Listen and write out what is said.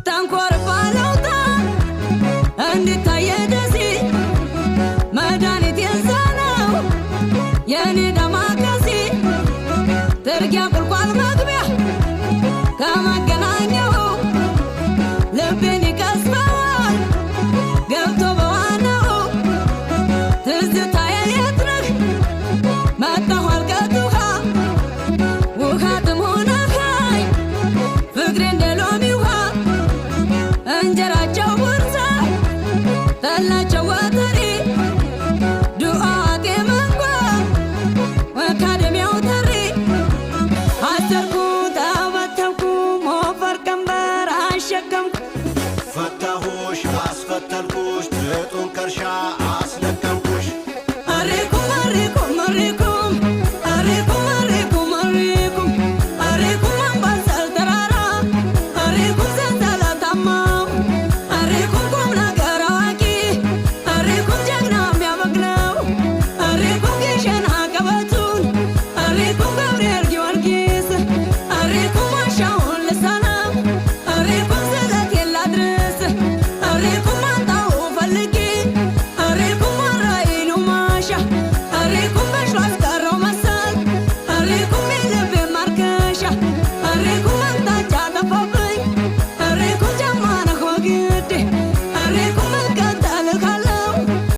ተንኮርፋለውታ እንድታየ ደሴ መድኃኒት የዛነው የኔ ዳማከሴ ትርጊያ ቁልቋል መግቢያ ከመገናኛው ልቤን ይቀስፈዋል ገብቶ በዋናው ትዝታዬ የት ነህ መጣሁ አልቀጡኻ ውሃ ጥም ሆነኸኝ ፍቅሬ እንደ ሎሚ ውሃ እንጀራቸው ውርዛ ጠላቸው ወተሪ ዱዓቴ መንጓ አካደሚያው ተሪ አሰርኩ ተበተብኩ ሞፈር ቀንበር አሸከምኩ ፈታሁ